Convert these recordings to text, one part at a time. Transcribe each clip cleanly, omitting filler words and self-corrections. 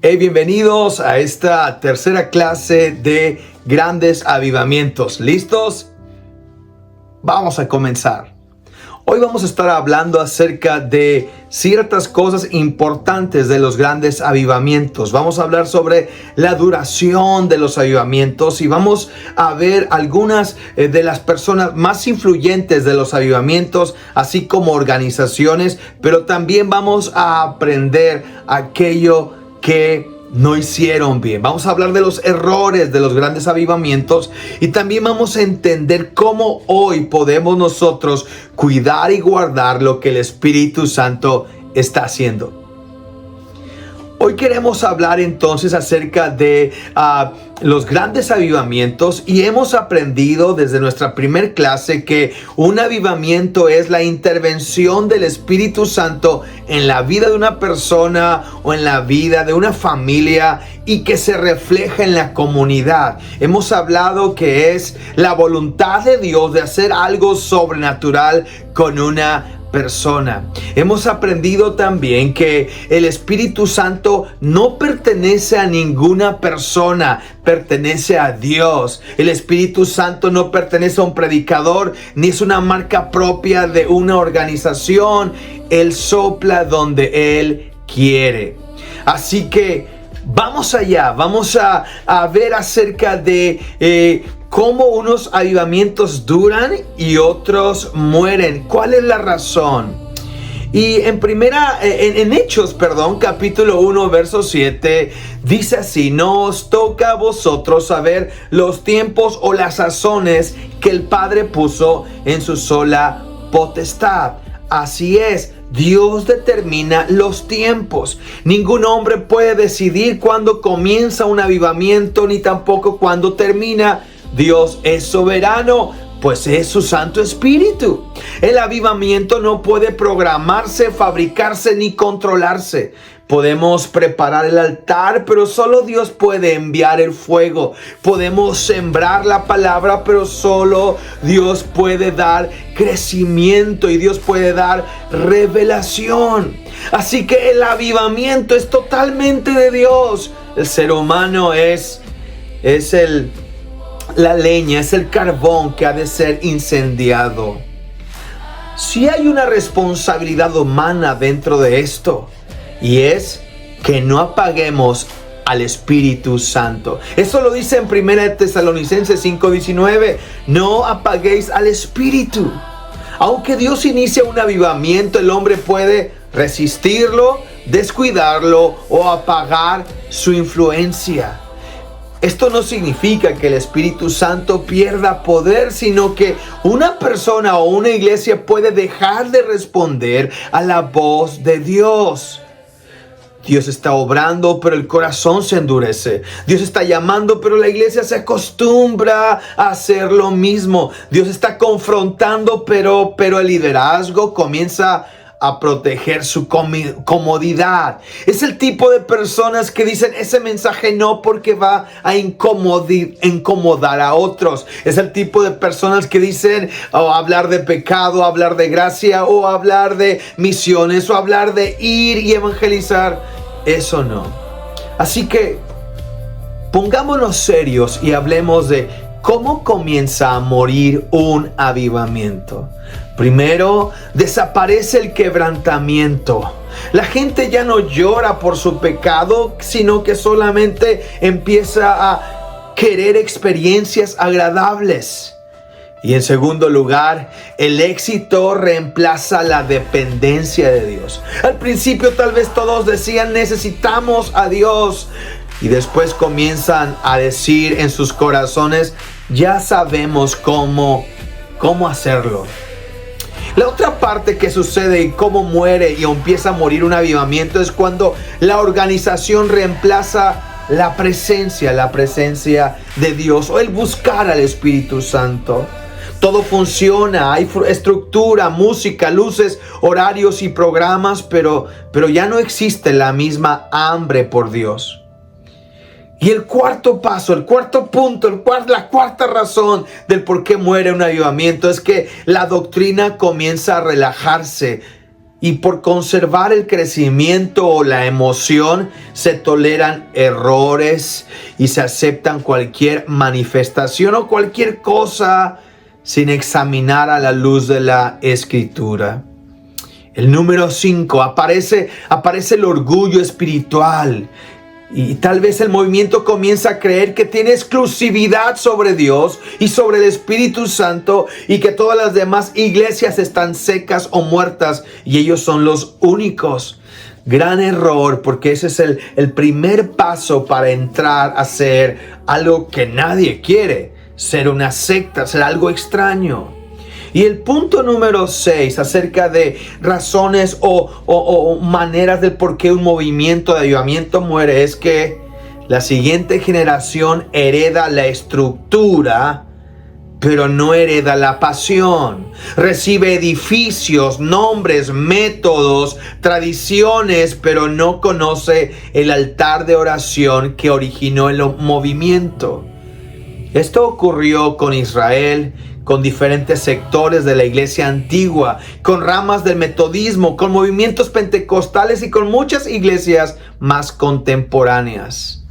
Hey, bienvenidos a esta tercera clase de grandes avivamientos. ¿Listos? Vamos a comenzar. Hoy vamos a estar hablando acerca de ciertas cosas importantes de los grandes avivamientos. Vamos a hablar sobre la duración de los avivamientos y vamos a ver algunas de las personas más influyentes de los avivamientos, así como organizaciones, pero también vamos a aprender aquello que no hicieron bien. Vamos a hablar de los errores de los grandes avivamientos y también vamos a entender cómo hoy podemos nosotros cuidar y guardar lo que el Espíritu Santo está haciendo. Hoy queremos hablar entonces acerca de los grandes avivamientos y hemos aprendido desde nuestra primer clase que un avivamiento es la intervención del Espíritu Santo en la vida de una persona o en la vida de una familia y que se refleja en la comunidad. Hemos hablado que es la voluntad de Dios de hacer algo sobrenatural con una persona. Hemos aprendido también que el Espíritu Santo no pertenece a ninguna persona, pertenece a Dios. El Espíritu Santo no pertenece a un predicador, ni es una marca propia de una organización. Él sopla donde Él quiere. Así que vamos allá, vamos a ver acerca de cómo unos avivamientos duran y otros mueren. ¿Cuál es la razón? Y en Hechos, capítulo 1, verso 7, dice así: no os toca a vosotros saber los tiempos o las sazones que el Padre puso en su sola potestad. Así es, Dios determina los tiempos. Ningún hombre puede decidir cuándo comienza un avivamiento, ni tampoco cuándo termina. Dios es soberano, pues es su Santo Espíritu. El avivamiento no puede programarse, fabricarse ni controlarse. Podemos preparar el altar, pero solo Dios puede enviar el fuego. Podemos sembrar la palabra, pero solo Dios puede dar crecimiento y Dios puede dar revelación. Así que el avivamiento es totalmente de Dios. El ser humano es la leña, es el carbón que ha de ser incendiado. Si hay una responsabilidad humana dentro de esto, y es que no apaguemos al Espíritu Santo. Eso lo dice en 1 Tesalonicenses 5:19. No apaguéis al Espíritu. Aunque Dios inicia un avivamiento, el hombre puede resistirlo, descuidarlo o apagar su influencia. Esto no significa que el Espíritu Santo pierda poder, sino que una persona o una iglesia puede dejar de responder a la voz de Dios. Dios está obrando, pero el corazón se endurece. Dios está llamando, pero la iglesia se acostumbra a hacer lo mismo. Dios está confrontando, pero el liderazgo comienza a proteger su comodidad. Es el tipo de personas que dicen ese mensaje no porque va a incomodar a otros. Es el tipo de personas que dicen hablar de pecado, hablar de gracia o hablar de misiones o hablar de ir y evangelizar. Eso no. Así que pongámonos serios y hablemos de cómo comienza a morir un avivamiento. Primero, desaparece el quebrantamiento. La gente ya no llora por su pecado, sino que solamente empieza a querer experiencias agradables. Y en segundo lugar, el éxito reemplaza la dependencia de Dios. Al principio tal vez todos decían necesitamos a Dios. Y después comienzan a decir en sus corazones ya sabemos cómo hacerlo. La otra parte que sucede y cómo muere y empieza a morir un avivamiento es cuando la organización reemplaza la presencia de Dios o el buscar al Espíritu Santo. Todo funciona, hay estructura, música, luces, horarios y programas, pero ya no existe la misma hambre por Dios. Y el cuarto paso, el cuarto punto, la cuarta razón del por qué muere un avivamiento es que la doctrina comienza a relajarse Y por conservar el crecimiento o la emoción, se toleran errores y se aceptan cualquier manifestación o cualquier cosa sin examinar a la luz de la Escritura. El número 5, aparece el orgullo espiritual. Y tal vez el movimiento comienza a creer que tiene exclusividad sobre Dios y sobre el Espíritu Santo, y que todas las demás iglesias están secas o muertas y ellos son los únicos. Gran error, porque ese es el primer paso para entrar a ser algo que nadie quiere, ser una secta, ser algo extraño. Y el punto número 6 acerca de razones o maneras del por qué un movimiento de avivamiento muere es que la siguiente generación hereda la estructura, pero no hereda la pasión. Recibe edificios, nombres, métodos, tradiciones, pero no conoce el altar de oración que originó el movimiento. Esto ocurrió con Israel, con diferentes sectores de la iglesia antigua, con ramas del metodismo, con movimientos pentecostales y con muchas iglesias más contemporáneas.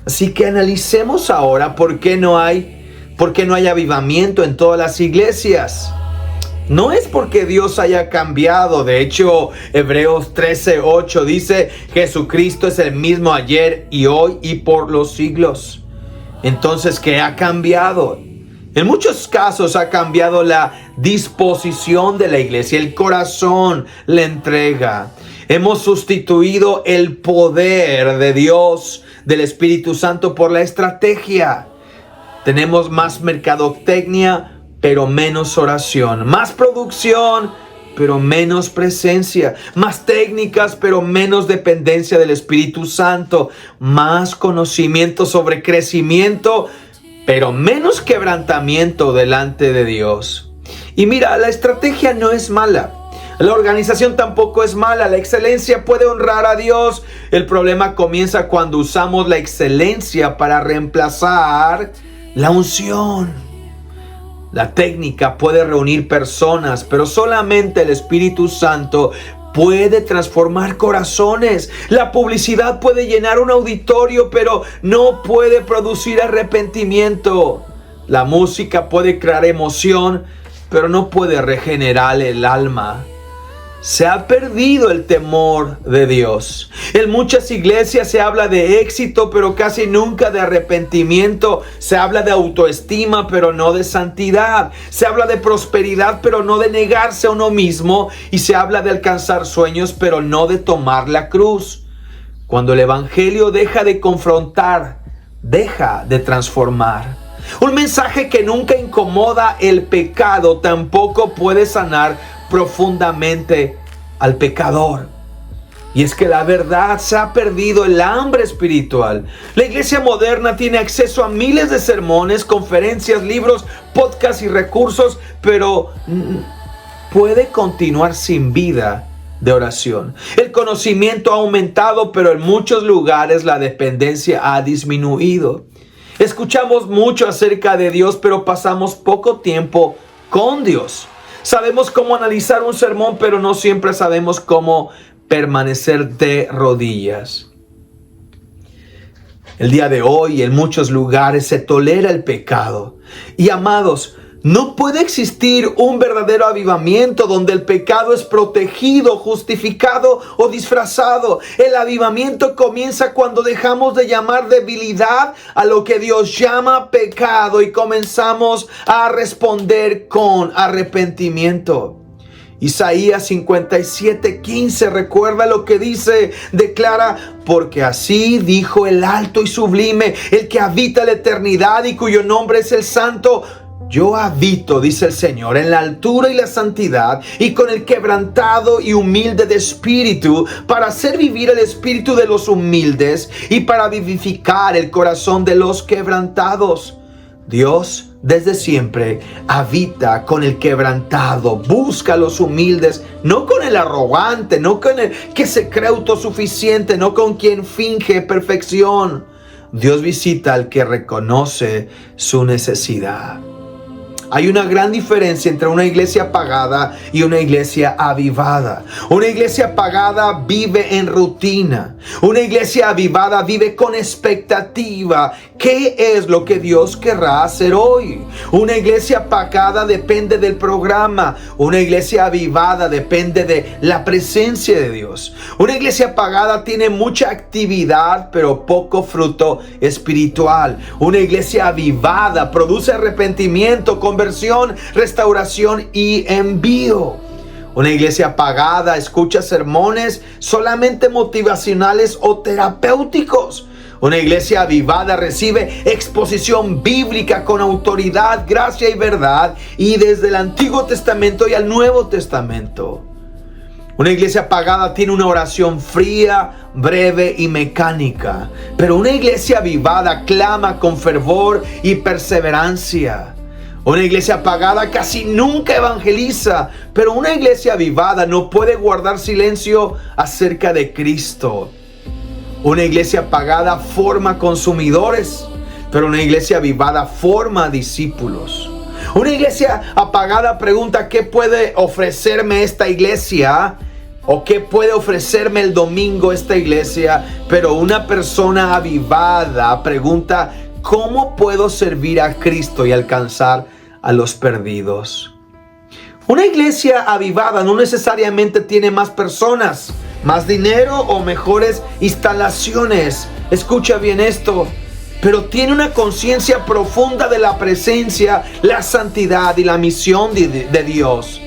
Así que analicemos ahora por qué no hay avivamiento en todas las iglesias. No es porque Dios haya cambiado. De hecho, Hebreos 13:8 dice: Jesucristo es el mismo ayer y hoy y por los siglos. Entonces, ¿qué ha cambiado? En muchos casos ha cambiado la disposición de la iglesia, el corazón, la entrega. Hemos sustituido el poder de Dios, del Espíritu Santo, por la estrategia. Tenemos más mercadotecnia, pero menos oración. Más producción, pero menos presencia. Más técnicas, pero menos dependencia del Espíritu Santo. Más conocimiento sobre crecimiento, pero menos quebrantamiento delante de Dios. Y mira, la estrategia no es mala. La organización tampoco es mala. La excelencia puede honrar a Dios. El problema comienza cuando usamos la excelencia para reemplazar la unción. La técnica puede reunir personas, pero solamente el Espíritu Santo puede transformar corazones. La publicidad puede llenar un auditorio, pero no puede producir arrepentimiento. La música puede crear emoción, pero no puede regenerar el alma. Se ha perdido el temor de Dios. En muchas iglesias se habla de éxito, pero casi nunca de arrepentimiento. Se habla de autoestima, pero no de santidad. Se habla de prosperidad, pero no de negarse a uno mismo. Y se habla de alcanzar sueños, pero no de tomar la cruz. Cuando el evangelio deja de confrontar, deja de transformar. Un mensaje que nunca incomoda el pecado tampoco puede sanar profundamente al pecador. Y es que la verdad, se ha perdido el hambre espiritual. La iglesia moderna tiene acceso a miles de sermones, conferencias, libros, podcasts y recursos, pero puede continuar sin vida de oración. El conocimiento ha aumentado, pero en muchos lugares la dependencia ha disminuido. Escuchamos mucho acerca de Dios, pero pasamos poco tiempo con Dios. Sabemos cómo analizar un sermón, pero no siempre sabemos cómo permanecer de rodillas. El día de hoy, en muchos lugares, se tolera el pecado. Y amados, no puede existir un verdadero avivamiento donde el pecado es protegido, justificado o disfrazado. El avivamiento comienza cuando dejamos de llamar debilidad a lo que Dios llama pecado y comenzamos a responder con arrepentimiento. Isaías 57:15, recuerda lo que dice, declara: porque así dijo el alto y sublime, el que habita la eternidad y cuyo nombre es el Santo. Yo habito, dice el Señor, en la altura y la santidad, y con el quebrantado y humilde de espíritu, para hacer vivir el espíritu de los humildes y para vivificar el corazón de los quebrantados. Dios desde siempre habita con el quebrantado, busca a los humildes, no con el arrogante, no con el que se cree autosuficiente, no con quien finge perfección. Dios visita al que reconoce su necesidad. Hay una gran diferencia entre una iglesia apagada y una iglesia avivada. Una iglesia apagada vive en rutina. Una iglesia avivada vive con expectativa. ¿Qué es lo que Dios querrá hacer hoy? Una iglesia apagada depende del programa. Una iglesia avivada depende de la presencia de Dios. Una iglesia apagada tiene mucha actividad, pero poco fruto espiritual. Una iglesia avivada produce arrepentimiento, conversión, restauración y envío. Una iglesia apagada escucha sermones solamente motivacionales o terapéuticos. Una iglesia avivada recibe exposición bíblica con autoridad, gracia y verdad, y desde el Antiguo Testamento y al Nuevo Testamento. Una iglesia apagada tiene una oración fría, breve y mecánica, pero una iglesia avivada clama con fervor y perseverancia. Una iglesia apagada casi nunca evangeliza, pero una iglesia avivada no puede guardar silencio acerca de Cristo. Una iglesia apagada forma consumidores, pero una iglesia avivada forma discípulos. Una iglesia apagada pregunta: ¿qué puede ofrecerme esta iglesia? ¿O qué puede ofrecerme el domingo esta iglesia? Pero una persona avivada pregunta: ¿cómo puedo servir a Cristo y alcanzar a los perdidos? Una iglesia avivada no necesariamente tiene más personas, más dinero o mejores instalaciones. Escucha bien esto. Pero tiene una conciencia profunda de la presencia, la santidad y la misión de Dios.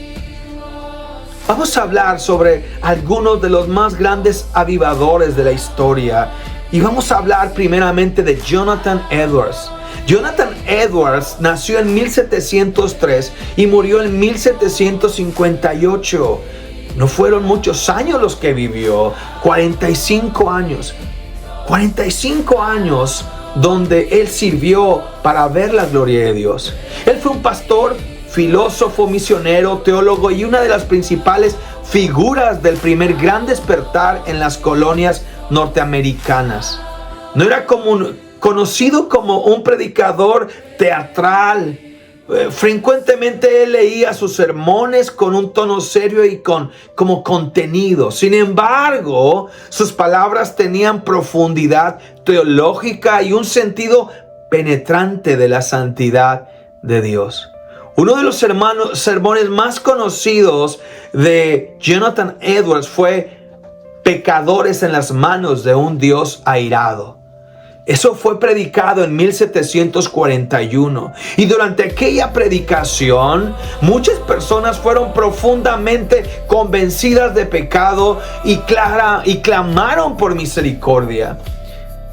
Vamos a hablar sobre algunos de los más grandes avivadores de la historia. Y vamos a hablar primeramente de Jonathan Edwards. Jonathan Edwards nació en 1703 y murió en 1758. No fueron muchos años los que vivió, 45 años. 45 años donde él sirvió para ver la gloria de Dios. Él fue un pastor, filósofo, misionero, teólogo y una de las principales figuras del primer gran despertar en las colonias norteamericanas. No era conocido como un predicador teatral. Frecuentemente él leía sus sermones con un tono serio y como contenido. Sin embargo, sus palabras tenían profundidad teológica y un sentido penetrante de la santidad de Dios. Uno de los sermones más conocidos de Jonathan Edwards fue "Pecadores en las manos de un Dios airado". Eso fue predicado en 1741 y durante aquella predicación muchas personas fueron profundamente convencidas de pecado y clamaron por misericordia.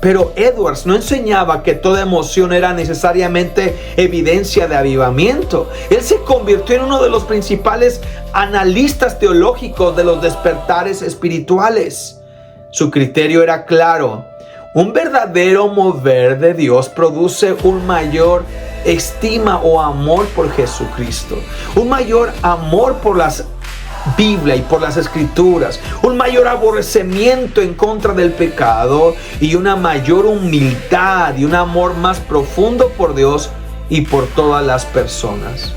Pero Edwards no enseñaba que toda emoción era necesariamente evidencia de avivamiento. Él se convirtió en uno de los principales analistas teológicos de los despertares espirituales. Su criterio era claro. Un verdadero mover de Dios produce un mayor estima o amor por Jesucristo, un mayor amor por la Biblia y por las Escrituras, un mayor aborrecimiento en contra del pecado y una mayor humildad y un amor más profundo por Dios y por todas las personas.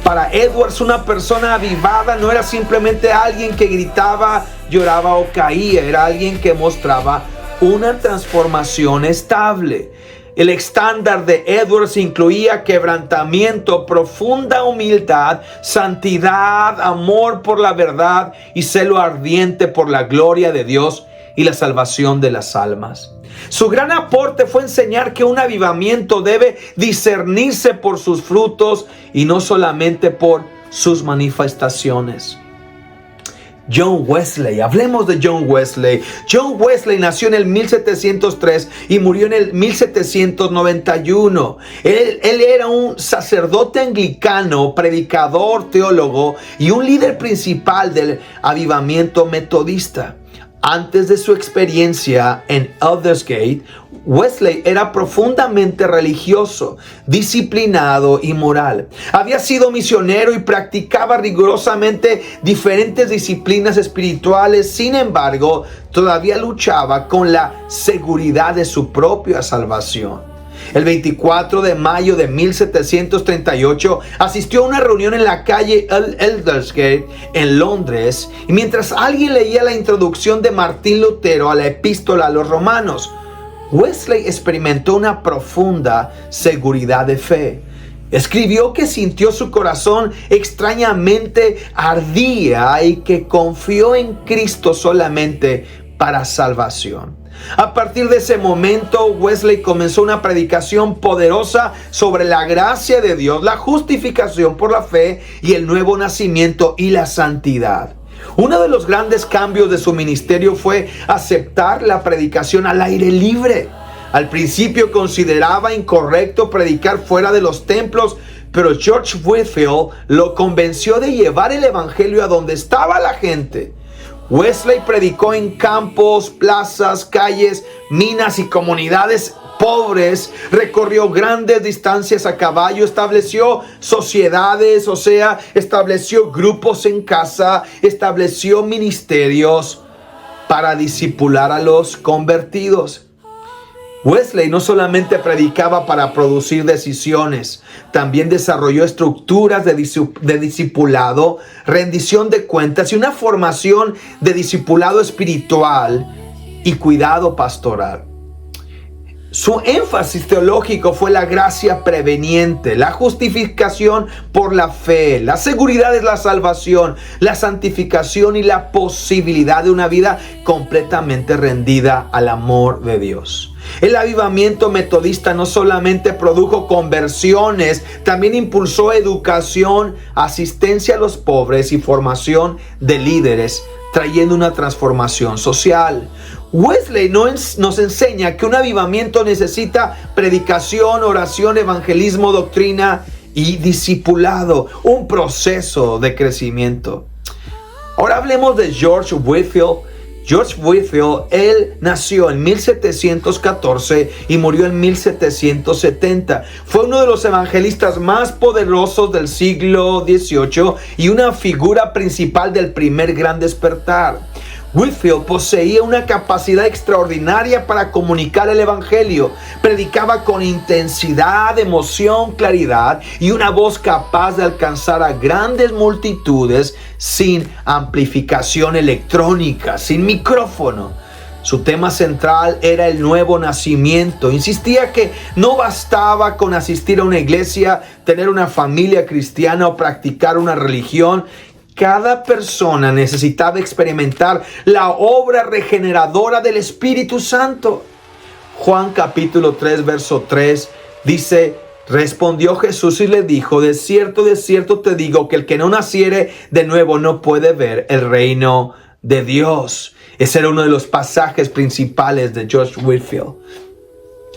Para Edwards, una persona avivada no era simplemente alguien que gritaba, lloraba o caía, era alguien que mostraba una transformación estable. El estándar de Edwards incluía quebrantamiento, profunda humildad, santidad, amor por la verdad y celo ardiente por la gloria de Dios y la salvación de las almas. Su gran aporte fue enseñar que un avivamiento debe discernirse por sus frutos y no solamente por sus manifestaciones. John Wesley, hablemos de John Wesley. John Wesley nació en el 1703 y murió en el 1791. Él era un sacerdote anglicano, predicador, teólogo y un líder principal del avivamiento metodista. Antes de su experiencia en Aldersgate, Wesley era profundamente religioso, disciplinado y moral. Había sido misionero y practicaba rigurosamente diferentes disciplinas espirituales. Sin embargo, todavía luchaba con la seguridad de su propia salvación. El 24 de mayo de 1738 asistió a una reunión en la calle Aldersgate en Londres, y mientras alguien leía la introducción de Martín Lutero a la epístola a los romanos, Wesley experimentó una profunda seguridad de fe. Escribió que sintió su corazón extrañamente ardía y que confió en Cristo solamente para salvación. A partir de ese momento, Wesley comenzó una predicación poderosa sobre la gracia de Dios, la justificación por la fe y el nuevo nacimiento y la santidad. Uno de los grandes cambios de su ministerio fue aceptar la predicación al aire libre. Al principio consideraba incorrecto predicar fuera de los templos, pero George Whitefield lo convenció de llevar el evangelio a donde estaba la gente. Wesley predicó en campos, plazas, calles, minas y comunidades pobres, recorrió grandes distancias a caballo, estableció sociedades, estableció grupos en casa, estableció ministerios para discipular a los convertidos. Wesley no solamente predicaba para producir decisiones, también desarrolló estructuras de discipulado, rendición de cuentas y una formación de discipulado espiritual y cuidado pastoral. Su énfasis teológico fue la gracia preveniente, la justificación por la fe, la seguridad de la salvación, la santificación y la posibilidad de una vida completamente rendida al amor de Dios. El avivamiento metodista no solamente produjo conversiones, también impulsó educación, asistencia a los pobres y formación de líderes, trayendo una transformación social. Wesley nos enseña que un avivamiento necesita predicación, oración, evangelismo, doctrina y discipulado, un proceso de crecimiento. Ahora hablemos de George Whitefield. George Whitefield, él nació en 1714 y murió en 1770. Fue uno de los evangelistas más poderosos del siglo XVIII y una figura principal del primer gran despertar. Whitefield poseía una capacidad extraordinaria para comunicar el evangelio. Predicaba con intensidad, emoción, claridad y una voz capaz de alcanzar a grandes multitudes sin amplificación electrónica, sin micrófono. Su tema central era el nuevo nacimiento. Insistía que no bastaba con asistir a una iglesia, tener una familia cristiana o practicar una religión. Cada persona necesitaba experimentar la obra regeneradora del Espíritu Santo. Juan capítulo 3, verso 3 dice: respondió Jesús y le dijo: de cierto te digo que el que no naciere de nuevo no puede ver el reino de Dios. Ese era uno de los pasajes principales de George Whitefield.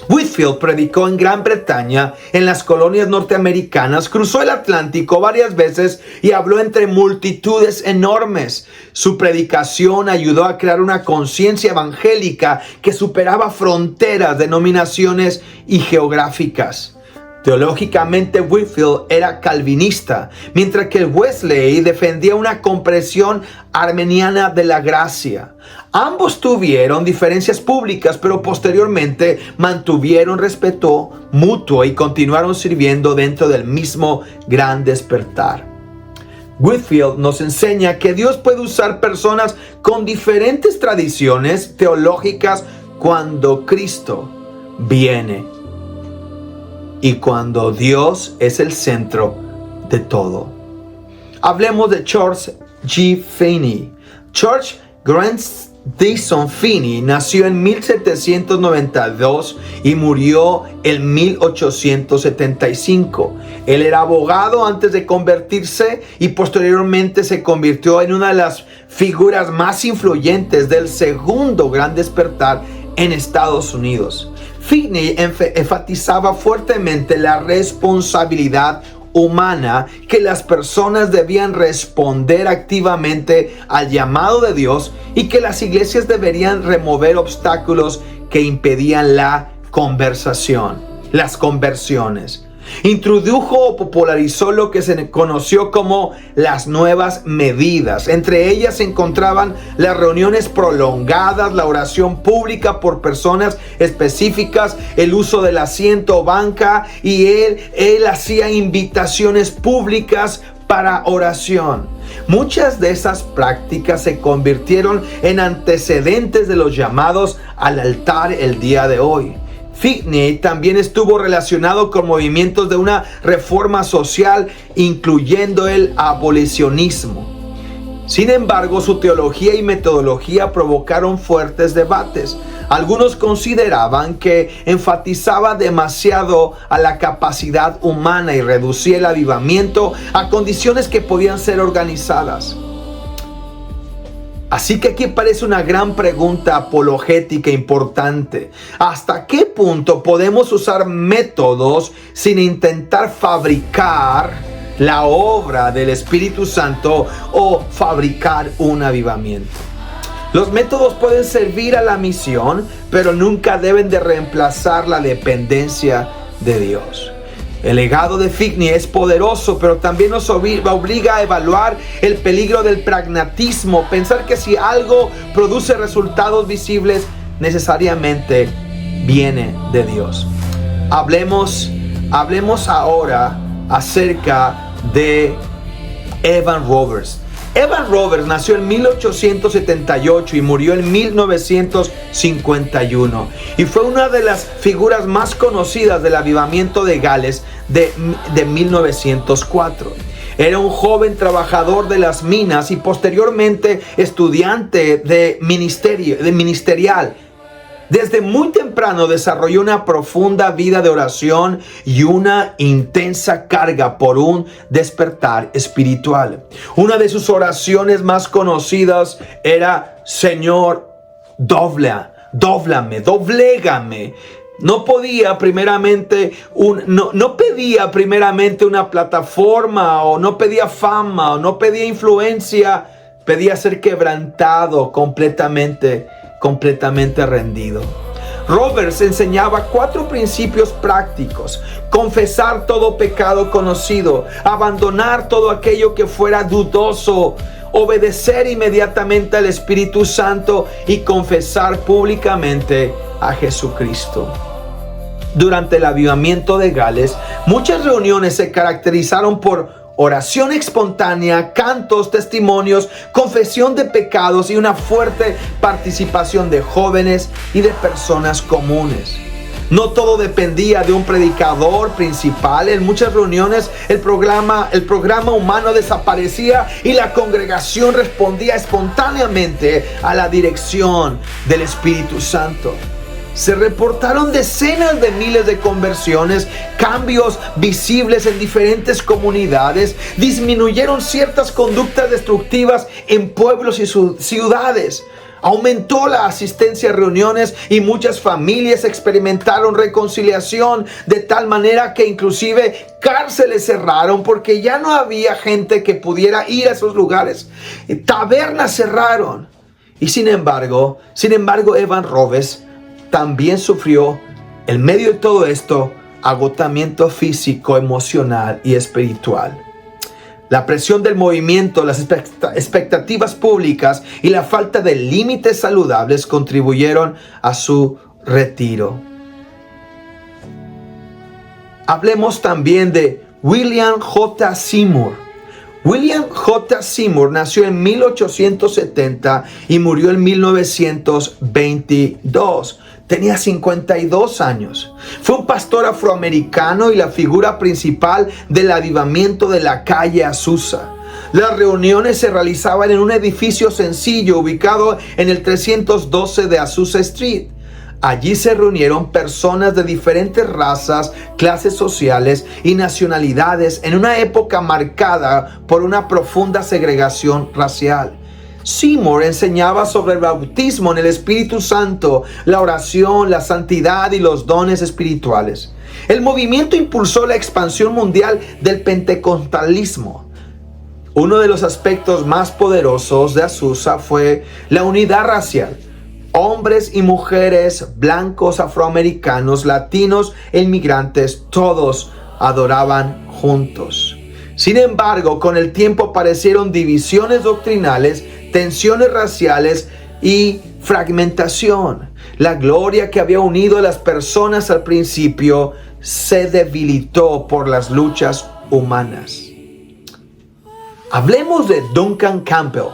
Whitefield predicó en Gran Bretaña, en las colonias norteamericanas, cruzó el Atlántico varias veces y habló entre multitudes enormes. Su predicación ayudó a crear una conciencia evangélica que superaba fronteras, denominaciones y geográficas. Teológicamente, Whitefield era calvinista, mientras que Wesley defendía una comprensión arminiana de la gracia. Ambos tuvieron diferencias públicas, pero posteriormente mantuvieron respeto mutuo y continuaron sirviendo dentro del mismo gran despertar. Whitefield nos enseña que Dios puede usar personas con diferentes tradiciones teológicas cuando Cristo viene y cuando Dios es el centro de todo. Hablemos de Charles G. Finney. George Grandison Finney nació en 1792 y murió en 1875. Él era abogado antes de convertirse y posteriormente se convirtió en una de las figuras más influyentes del segundo gran despertar en Estados Unidos. Finney enfatizaba fuertemente la responsabilidad humana, que las personas debían responder activamente al llamado de Dios y que las iglesias deberían remover obstáculos que impedían las conversiones. Introdujo o popularizó lo que se conoció como las nuevas medidas. Entre ellas se encontraban las reuniones prolongadas, la oración pública por personas específicas, el uso del asiento o banca, y él hacía invitaciones públicas para oración. Muchas de esas prácticas se convirtieron en antecedentes de los llamados al altar el día de hoy. Finney también estuvo relacionado con movimientos de una reforma social, incluyendo el abolicionismo. Sin embargo, su teología y metodología provocaron fuertes debates. Algunos consideraban que enfatizaba demasiado a la capacidad humana y reducía el avivamiento a condiciones que podían ser organizadas. Así que aquí aparece una gran pregunta apologética importante. ¿Hasta qué punto podemos usar métodos sin intentar fabricar la obra del Espíritu Santo o fabricar un avivamiento? Los métodos pueden servir a la misión, pero nunca deben de reemplazar la dependencia de Dios. El legado de Finney es poderoso, pero también nos obliga a evaluar el peligro del pragmatismo. Pensar que si algo produce resultados visibles, necesariamente viene de Dios. Hablemos ahora acerca de Evan Roberts. Evan Roberts nació en 1878 y murió en 1951 y fue una de las figuras más conocidas del avivamiento de Gales de 1904. Era un joven trabajador de las minas y posteriormente estudiante de ministerial. Desde muy temprano desarrolló una profunda vida de oración y una intensa carga por un despertar espiritual. Una de sus oraciones más conocidas era: Señor, doblégame. No pedía primeramente una plataforma, o no pedía fama, o no pedía influencia. Pedía ser quebrantado, completamente rendido. Roberts enseñaba 4 principios prácticos: confesar todo pecado conocido, abandonar todo aquello que fuera dudoso, obedecer inmediatamente al Espíritu Santo y confesar públicamente a Jesucristo. Durante el avivamiento de Gales, muchas reuniones se caracterizaron por oración espontánea, cantos, testimonios, confesión de pecados y una fuerte participación de jóvenes y de personas comunes. No todo dependía de un predicador principal. En muchas reuniones el programa humano desaparecía y la congregación respondía espontáneamente a la dirección del Espíritu Santo. Se reportaron decenas de miles de conversiones, cambios visibles en diferentes comunidades, disminuyeron ciertas conductas destructivas en pueblos y ciudades. Aumentó la asistencia a reuniones y muchas familias experimentaron reconciliación, de tal manera que inclusive cárceles cerraron porque ya no había gente que pudiera ir a esos lugares. Tabernas cerraron. Y sin embargo, Evan Roberts también sufrió, en medio de todo esto, agotamiento físico, emocional y espiritual. La presión del movimiento, las expectativas públicas y la falta de límites saludables contribuyeron a su retiro. Hablemos también de William J. Seymour. William J. Seymour nació en 1870 y murió en 1922. Tenía 52 años. Fue un pastor afroamericano y la figura principal del avivamiento de la calle Azusa. Las reuniones se realizaban en un edificio sencillo ubicado en el 312 de Azusa Street. Allí se reunieron personas de diferentes razas, clases sociales y nacionalidades en una época marcada por una profunda segregación racial. Seymour enseñaba sobre el bautismo en el Espíritu Santo, la oración, la santidad y los dones espirituales. El movimiento impulsó la expansión mundial del pentecostalismo. Uno de los aspectos más poderosos de Azusa fue la unidad racial. Hombres y mujeres, blancos, afroamericanos, latinos e inmigrantes, todos adoraban juntos. Sin embargo, con el tiempo aparecieron divisiones doctrinales, tensiones raciales y fragmentación. La gloria que había unido a las personas al principio se debilitó por las luchas humanas. Hablemos de Duncan Campbell.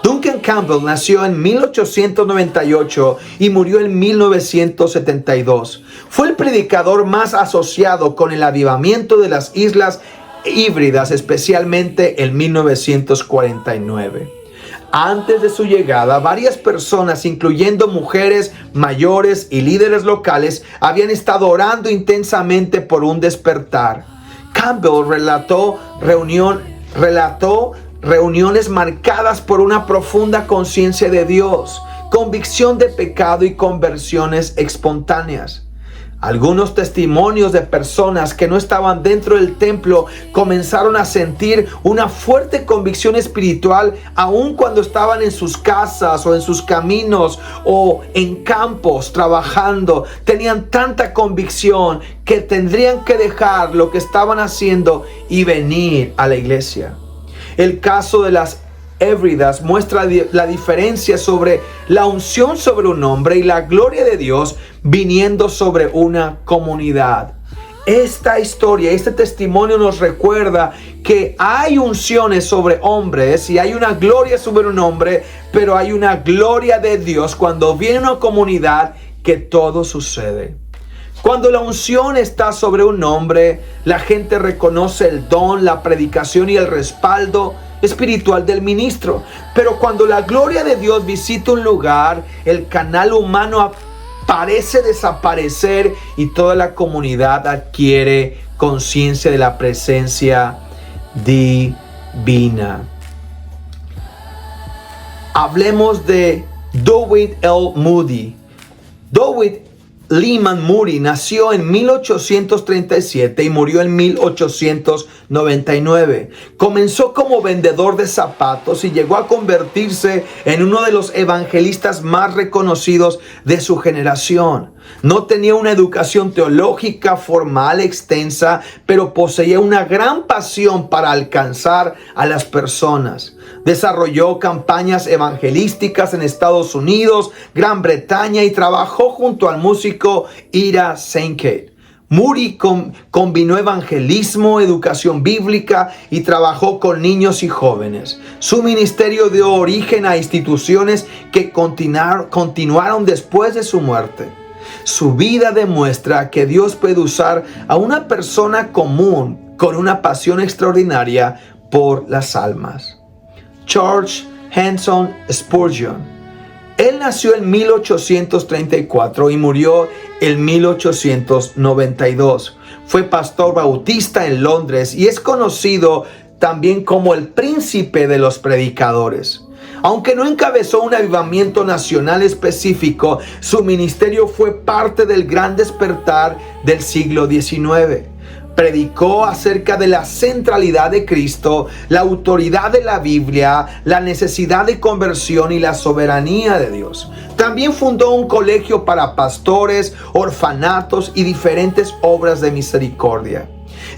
Duncan Campbell nació en 1898 y murió en 1972. Fue el predicador más asociado con el avivamiento de las Islas Híbridas, especialmente en 1949. Antes de su llegada, varias personas, incluyendo mujeres mayores y líderes locales, habían estado orando intensamente por un despertar. Campbell relató reuniones marcadas por una profunda conciencia de Dios, convicción de pecado y conversiones espontáneas. Algunos testimonios de personas que no estaban dentro del templo comenzaron a sentir una fuerte convicción espiritual aun cuando estaban en sus casas o en sus caminos o en campos trabajando. Tenían tanta convicción que tendrían que dejar lo que estaban haciendo y venir a la iglesia. El caso de las Hébridas muestra la diferencia sobre la unción sobre un hombre y la gloria de Dios viniendo sobre una comunidad. Esta historia, este testimonio nos recuerda que hay unciones sobre hombres y hay una gloria sobre un hombre, pero hay una gloria de Dios cuando viene una comunidad que todo sucede. Cuando la unción está sobre un hombre, la gente reconoce el don, la predicación y el respaldo espiritual del ministro. Pero cuando la gloria de Dios visita un lugar, el canal humano parece desaparecer y toda la comunidad adquiere conciencia de la presencia divina. Hablemos de David L. Moody. David Lyman Moody nació en 1837 y murió en 1899. Comenzó como vendedor de zapatos y llegó a convertirse en uno de los evangelistas más reconocidos de su generación. No tenía una educación teológica formal extensa, pero poseía una gran pasión para alcanzar a las personas. Desarrolló campañas evangelísticas en Estados Unidos, Gran Bretaña y trabajó junto al músico Ira Sankey. Moody combinó evangelismo, educación bíblica y trabajó con niños y jóvenes. Su ministerio dio origen a instituciones que continuaron después de su muerte. Su vida demuestra que Dios puede usar a una persona común con una pasión extraordinaria por las almas. George Henson Spurgeon. Él nació en 1834 y murió en 1892. Fue pastor bautista en Londres y es conocido también como el príncipe de los predicadores. Aunque no encabezó un avivamiento nacional específico, su ministerio fue parte del gran despertar del siglo XIX. Predicó acerca de la centralidad de Cristo, la autoridad de la Biblia, la necesidad de conversión y la soberanía de Dios. También fundó un colegio para pastores, orfanatos y diferentes obras de misericordia.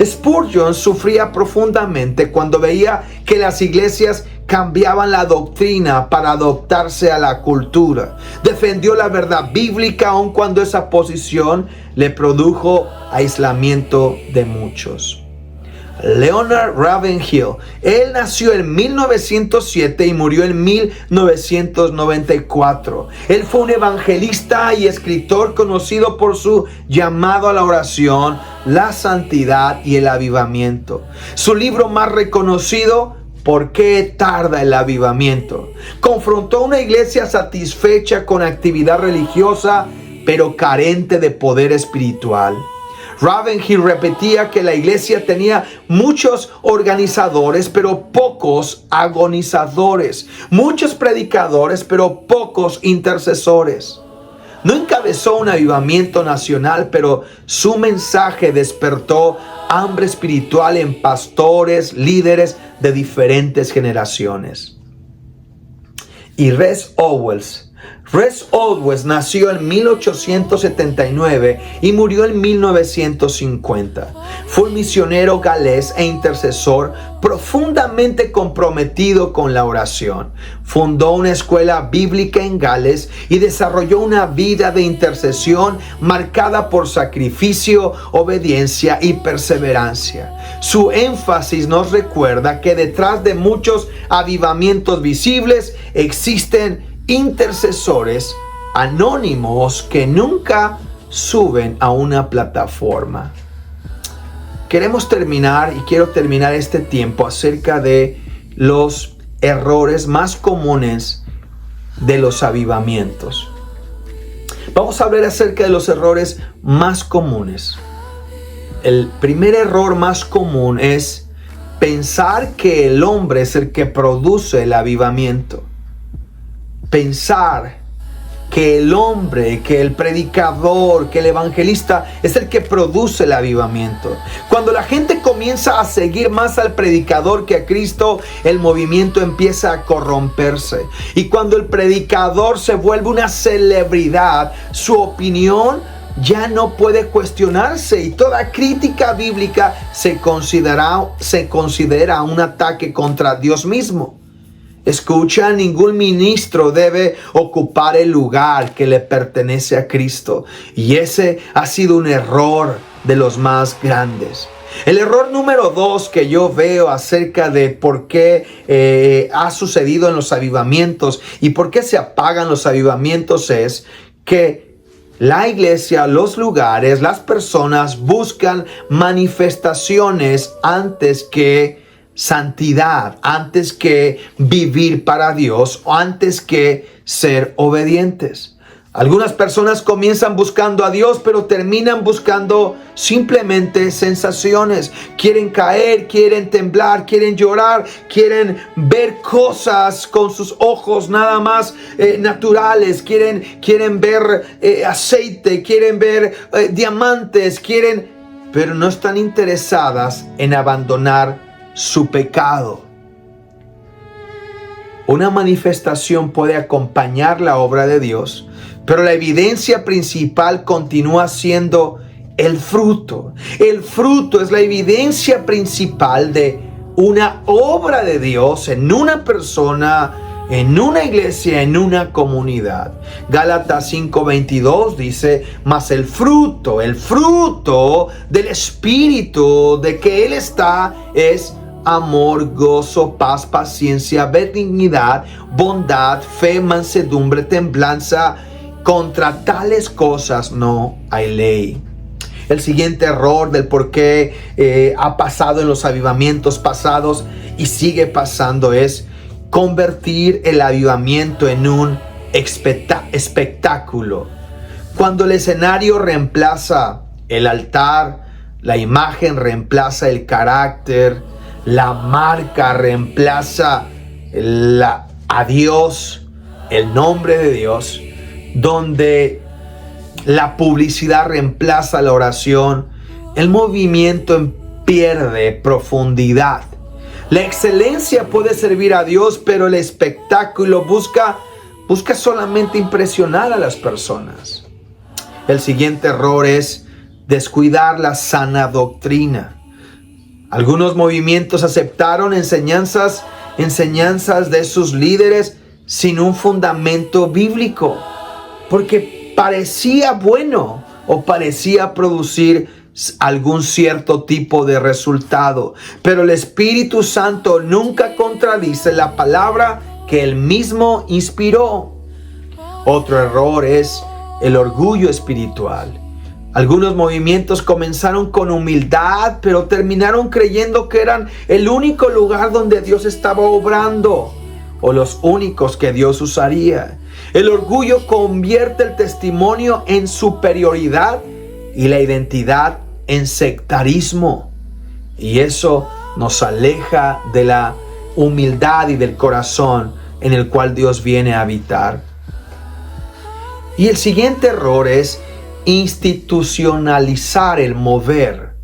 Spurgeon sufría profundamente cuando veía que las iglesias cambiaban la doctrina para adaptarse a la cultura. Defendió la verdad bíblica aun cuando esa posición le produjo aislamiento de muchos. Leonard Ravenhill. Él nació en 1907 y murió en 1994. Él fue un evangelista y escritor conocido por su llamado a la oración, la santidad y el avivamiento. Su libro más reconocido, ¿Por qué tarda el avivamiento?, confrontó una iglesia satisfecha con actividad religiosa, pero carente de poder espiritual. Ravenhill repetía que la iglesia tenía muchos organizadores, pero pocos agonizadores. Muchos predicadores, pero pocos intercesores. No encabezó un avivamiento nacional, pero su mensaje despertó hambre espiritual en pastores, líderes de diferentes generaciones. Y Res Owens Rex Oldwell nació en 1879 y murió en 1950. Fue un misionero galés e intercesor profundamente comprometido con la oración. Fundó una escuela bíblica en Gales y desarrolló una vida de intercesión marcada por sacrificio, obediencia y perseverancia. Su énfasis nos recuerda que detrás de muchos avivamientos visibles existen intercesores anónimos que nunca suben a una plataforma. Quiero terminar este tiempo acerca de los errores más comunes de los avivamientos. Vamos a hablar acerca de los errores más comunes. El primer error más común es pensar que el hombre es el que produce el avivamiento. Pensar que el hombre, que el predicador, que el evangelista es el que produce el avivamiento. Cuando la gente comienza a seguir más al predicador que a Cristo, el movimiento empieza a corromperse. Y cuando el predicador se vuelve una celebridad, su opinión ya no puede cuestionarse y toda crítica bíblica se considera un ataque contra Dios mismo. Escucha, ningún ministro debe ocupar el lugar que le pertenece a Cristo. Y ese ha sido un error de los más grandes. El error número 2 que yo veo acerca de por qué ha sucedido en los avivamientos y por qué se apagan los avivamientos es que la iglesia, los lugares, las personas buscan manifestaciones antes que santidad, antes que vivir para Dios o antes que ser obedientes. Algunas personas comienzan buscando a Dios, pero terminan buscando simplemente sensaciones. Quieren caer, quieren temblar, quieren llorar, quieren ver cosas con sus ojos nada más naturales. Quieren ver aceite, quieren ver diamantes, pero no están interesadas en abandonar su pecado. Una manifestación puede acompañar la obra de Dios, pero la evidencia principal continúa siendo el fruto. El fruto es la evidencia principal de una obra de Dios en una persona, en una iglesia, en una comunidad. Gálatas 5:22 dice: mas el fruto del Espíritu de que Él está es amor, gozo, paz, paciencia, benignidad, bondad, fe, mansedumbre, templanza. Contra tales cosas no hay ley. El siguiente error del por qué ha pasado en los avivamientos pasados y sigue pasando es convertir el avivamiento en un espectáculo. Cuando el escenario reemplaza el altar, la imagen reemplaza el carácter, la marca reemplaza a Dios, el nombre de Dios, donde la publicidad reemplaza la oración, el movimiento pierde profundidad. La excelencia puede servir a Dios, pero el espectáculo busca solamente impresionar a las personas. El siguiente error es descuidar la sana doctrina. Algunos movimientos aceptaron enseñanzas de sus líderes sin un fundamento bíblico, porque parecía bueno o parecía producir algún cierto tipo de resultado. Pero el Espíritu Santo nunca contradice la palabra que Él mismo inspiró. Otro error es el orgullo espiritual. Algunos movimientos comenzaron con humildad, pero terminaron creyendo que eran el único lugar donde Dios estaba obrando, o los únicos que Dios usaría. El orgullo convierte el testimonio en superioridad y la identidad en sectarismo. Y eso nos aleja de la humildad y del corazón en el cual Dios viene a habitar. Y el siguiente error es institucionalizar el mover.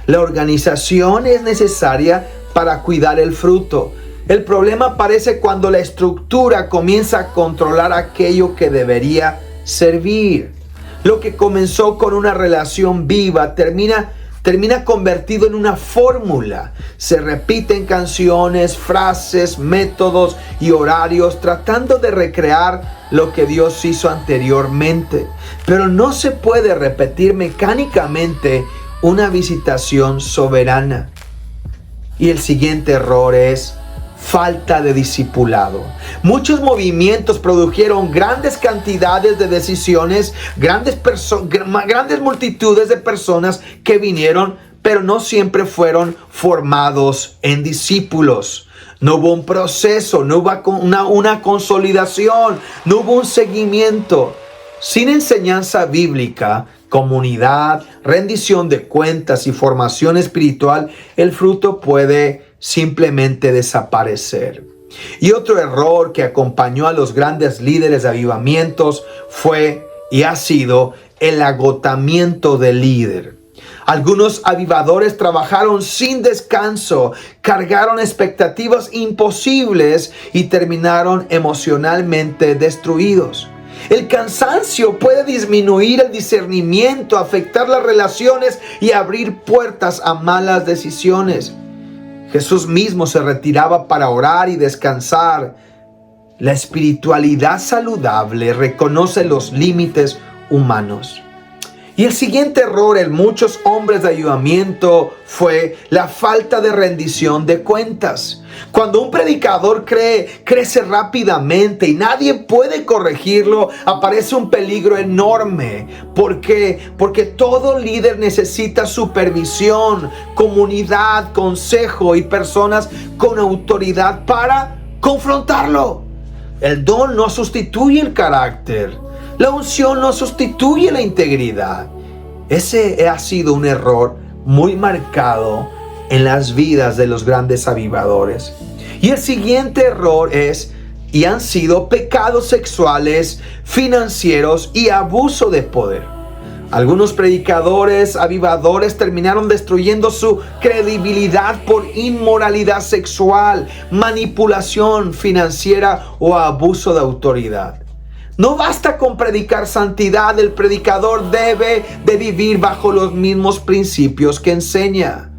La organización es necesaria para cuidar el fruto. El problema aparece cuando la estructura comienza a controlar aquello que debería servir. Lo que comenzó con una relación viva termina convertido en una fórmula. Se repiten canciones, frases, métodos y horarios tratando de recrear lo que Dios hizo anteriormente. Pero no se puede repetir mecánicamente una visitación soberana. Y el siguiente error es falta de discipulado. Muchos movimientos produjeron grandes cantidades de decisiones, grandes multitudes de personas que vinieron, pero no siempre fueron formados en discípulos. No hubo un proceso, no hubo una consolidación, no hubo un seguimiento. Sin enseñanza bíblica, comunidad, rendición de cuentas y formación espiritual, el fruto puede simplemente desaparecer. Y otro error que acompañó a los grandes líderes de avivamientos fue y ha sido el agotamiento del líder. Algunos avivadores trabajaron sin descanso, cargaron expectativas imposibles y terminaron emocionalmente destruidos. El cansancio puede disminuir el discernimiento, afectar las relaciones y abrir puertas a malas decisiones. Jesús mismo se retiraba para orar y descansar. La espiritualidad saludable reconoce los límites humanos. Y el siguiente error en muchos hombres de avivamiento fue la falta de rendición de cuentas. Cuando un predicador crece rápidamente y nadie puede corregirlo, aparece un peligro enorme. ¿Por qué? Porque todo líder necesita supervisión, comunidad, consejo y personas con autoridad para confrontarlo. El don no sustituye el carácter. La unción no sustituye la integridad. Ese ha sido un error muy marcado en las vidas de los grandes avivadores. Y el siguiente error han sido pecados sexuales, financieros y abuso de poder. Algunos predicadores, avivadores terminaron destruyendo su credibilidad por inmoralidad sexual, manipulación financiera o abuso de autoridad. No basta con predicar santidad, el predicador debe de vivir bajo los mismos principios que enseña.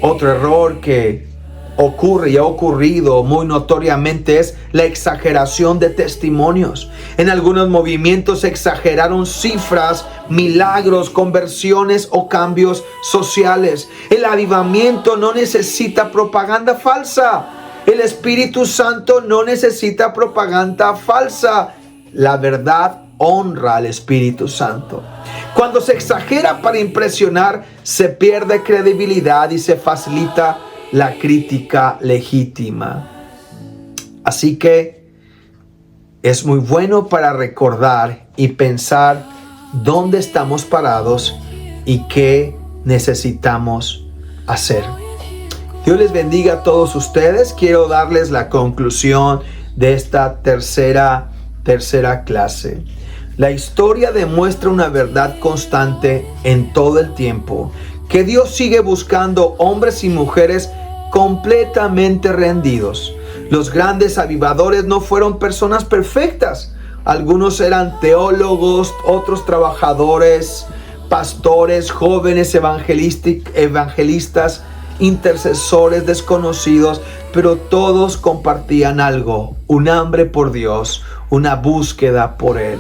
Otro error que ocurre y ha ocurrido muy notoriamente es la exageración de testimonios. En algunos movimientos se exageraron cifras, milagros, conversiones o cambios sociales. El avivamiento no necesita propaganda falsa. El Espíritu Santo no necesita propaganda falsa. La verdad honra al Espíritu Santo. Cuando se exagera para impresionar, se pierde credibilidad y se facilita la crítica legítima. Así que es muy bueno para recordar y pensar dónde estamos parados y qué necesitamos hacer. Dios les bendiga a todos ustedes. Quiero darles la conclusión de esta tercera clase. La historia demuestra una verdad constante en todo el tiempo, que Dios sigue buscando hombres y mujeres completamente rendidos. Los grandes avivadores no fueron personas perfectas. Algunos eran teólogos, otros trabajadores, pastores, jóvenes evangelistas, intercesores desconocidos, pero todos compartían algo: un hambre por Dios, una búsqueda por Él.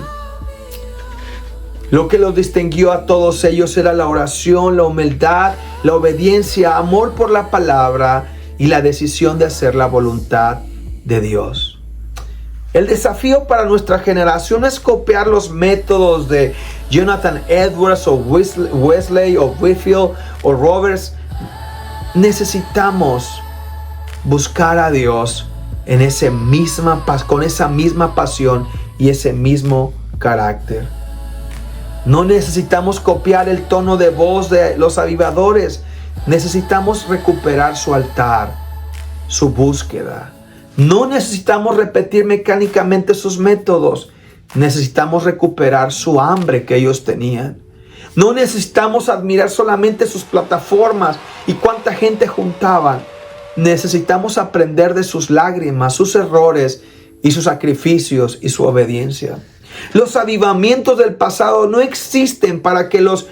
Lo que los distinguió a todos ellos era la oración, la humildad, la obediencia, amor por la palabra y la decisión de hacer la voluntad de Dios. El desafío para nuestra generación es copiar los métodos de Jonathan Edwards o Wesley o Whitefield o Roberts. Necesitamos buscar a Dios con esa misma pasión y ese mismo carácter. No necesitamos copiar el tono de voz de los avivadores. Necesitamos recuperar su altar, su búsqueda. No necesitamos repetir mecánicamente sus métodos. Necesitamos recuperar su hambre que ellos tenían. No necesitamos admirar solamente sus plataformas y cuánta gente juntaban. Necesitamos aprender de sus lágrimas, sus errores y sus sacrificios y su obediencia. Los avivamientos del pasado no existen para que los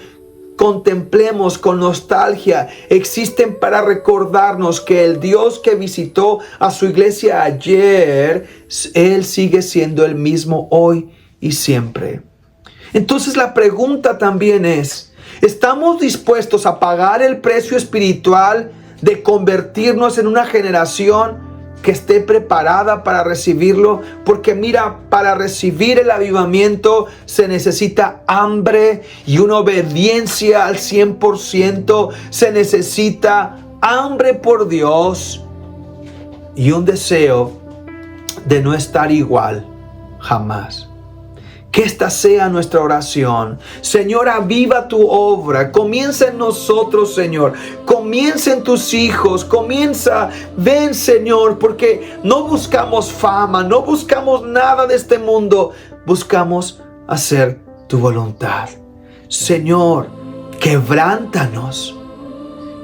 contemplemos con nostalgia. Existen para recordarnos que el Dios que visitó a su iglesia ayer, Él sigue siendo el mismo hoy y siempre. Entonces la pregunta también es, ¿estamos dispuestos a pagar el precio espiritual de convertirnos en una generación que esté preparada para recibirlo? Porque mira, para recibir el avivamiento se necesita hambre y una obediencia al 100%. Se necesita hambre por Dios y un deseo de no estar igual jamás. Que esta sea nuestra oración. Señor, aviva tu obra. Comienza en nosotros, Señor. Comienza en tus hijos. Comienza. Ven, Señor, porque no buscamos fama. No buscamos nada de este mundo. Buscamos hacer tu voluntad. Señor, quebrántanos.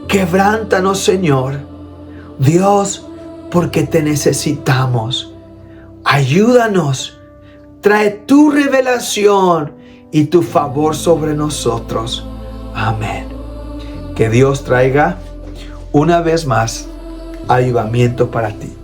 Quebrántanos, Señor. Dios, porque te necesitamos. Ayúdanos. Trae tu revelación y tu favor sobre nosotros. Amén. Que Dios traiga una vez más avivamiento para ti.